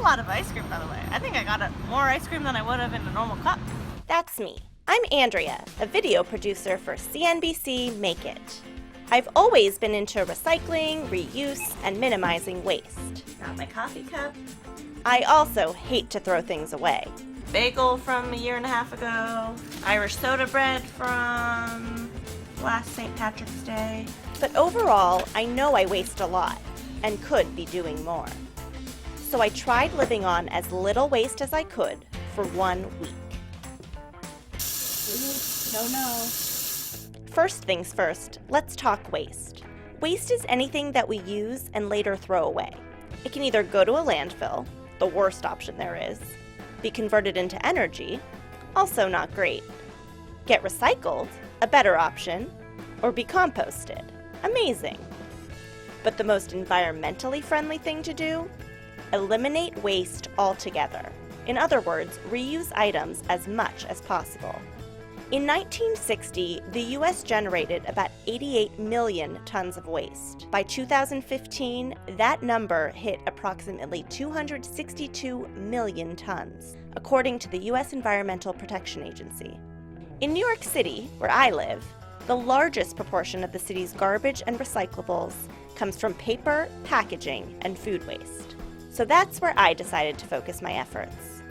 lot of ice cream, by the way. I think I got more ice cream than I would have in a normal cup. That's me. I'm Andrea, a video producer for CNBC Make It. I've always been into recycling, reuse, and minimizing waste. Got my coffee cup. I also hate to throw things away. Bagel from a year and a half ago. Irish soda bread from last St. Patrick's Day. But overall, I know I waste a lot and could be doing more. So I tried living on as little waste as I could for 1 week. No. First things first, let's talk waste. Waste is anything that we use and later throw away. It can either go to a landfill, the worst option there is, be converted into energy, also not great, get recycled, a better option, or be composted, amazing. But the most environmentally friendly thing to do? Eliminate waste altogether. In other words, reuse items as much as possible. In 1960, the US generated about 88 million tons of waste. By 2015, that number hit approximately 262 million tons, according to the US Environmental Protection Agency. In New York City, where I live, the largest proportion of the city's garbage and recyclables comes from paper, packaging, and food waste. So that's where I decided to focus my efforts.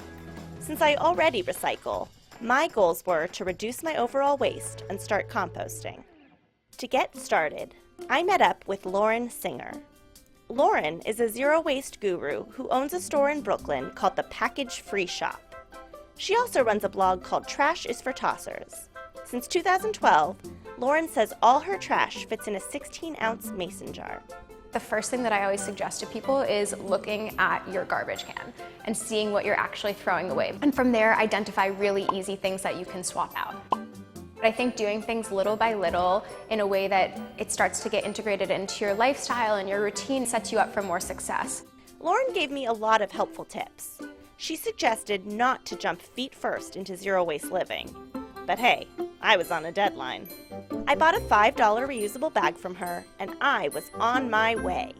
Since I already recycle, my goals were to reduce my overall waste and start composting. To get started, I met up with Lauren Singer. Lauren is a zero-waste guru who owns a store in Brooklyn called the Package Free Shop. She also runs a blog called Trash is for Tossers. Since 2012, Lauren says all her trash fits in a 16-ounce mason jar. The first thing that I always suggest to people is looking at your garbage can and seeing what you're actually throwing away. And from there, identify really easy things that you can swap out. But I think doing things little by little in a way that it starts to get integrated into your lifestyle and your routine sets you up for more success. Lauren gave me a lot of helpful tips. She suggested not to jump feet first into zero-waste living. But hey, I was on a deadline. I bought a $5 reusable bag from her, and I was on my way.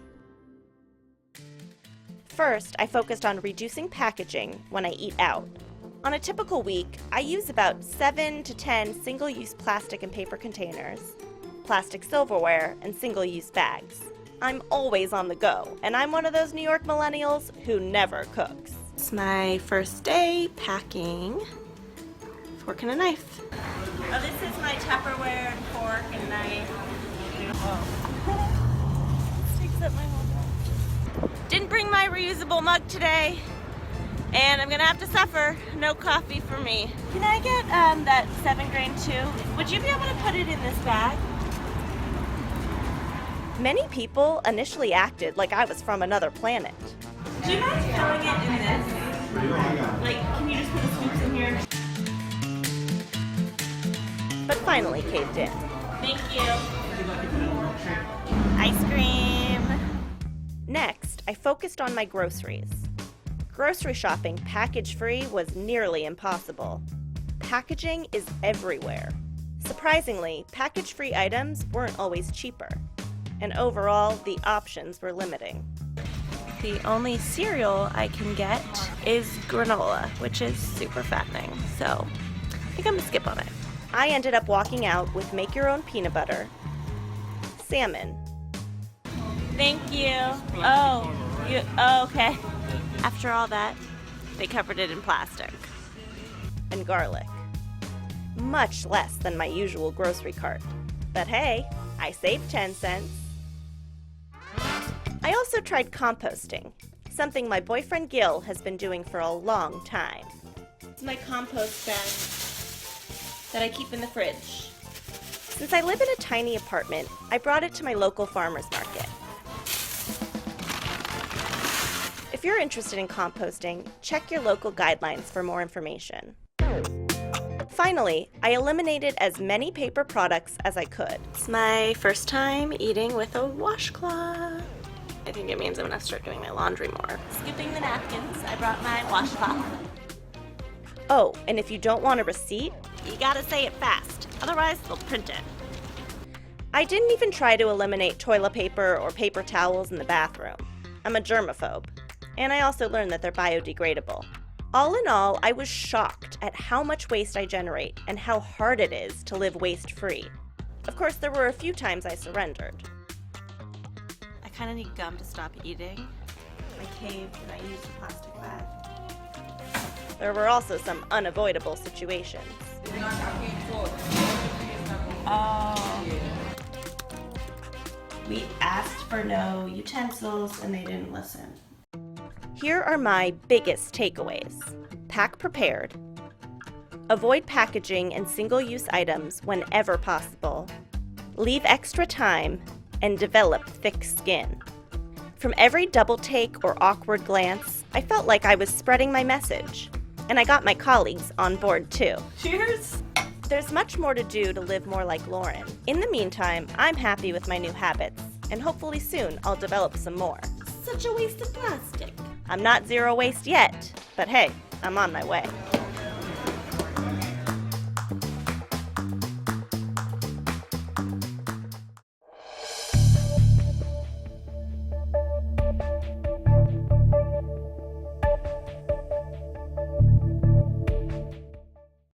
First, I focused on reducing packaging when I eat out. On a typical week, I use about 7 to 10 single-use plastic and paper containers, plastic silverware, and single-use bags. I'm always on the go, and I'm one of those New York millennials who never cooks. It's my first day packing. Fork and a knife. Oh, this is my Tupperware and fork and knife. This takes up my whole day. Didn't bring my reusable mug today, and I'm gonna have to suffer. No coffee for me. Can I get that 7-grain too? Would you be able to put it in this bag? Many people initially acted like I was from another planet. Do you mind filling it in this? Like, can you just put the scoops in here? But finally caved in. Thank you. Ice cream. Next, I focused on my groceries. Grocery shopping package-free was nearly impossible. Packaging is everywhere. Surprisingly, package-free items weren't always cheaper. And overall, the options were limiting. The only cereal I can get is granola, which is super fattening. So I think I'm gonna skip on it. I ended up walking out with make-your-own peanut butter, salmon. Thank you. Okay. After all that, they covered it in plastic. And garlic. Much less than my usual grocery cart. But hey, I saved 10 cents. I also tried composting, something my boyfriend Gil has been doing for a long time. It's my compost bag that I keep in the fridge. Since I live in a tiny apartment, I brought it to my local farmer's market. If you're interested in composting, check your local guidelines for more information. Finally, I eliminated as many paper products as I could. It's my first time eating with a washcloth. I think it means I'm gonna start doing my laundry more. Skipping the napkins, I brought my washcloth. Oh, and if you don't want a receipt, you gotta say it fast, otherwise they'll print it. I didn't even try to eliminate toilet paper or paper towels in the bathroom. I'm a germaphobe. And I also learned that they're biodegradable. All in all, I was shocked at how much waste I generate and how hard it is to live waste-free. Of course, there were a few times I surrendered. I kind of need gum to stop eating. I caved and I used a plastic bag. There were also some unavoidable situations. Oh. We asked for no utensils and they didn't listen. Here are my biggest takeaways. Pack prepared. Avoid packaging and single-use items whenever possible. Leave extra time and develop thick skin. From every double take or awkward glance, I felt like I was spreading my message. And I got my colleagues on board too. Cheers! There's much more to do to live more like Lauren. In the meantime, I'm happy with my new habits, and hopefully soon I'll develop some more. Such a waste of plastic. I'm not zero waste yet, but hey, I'm on my way.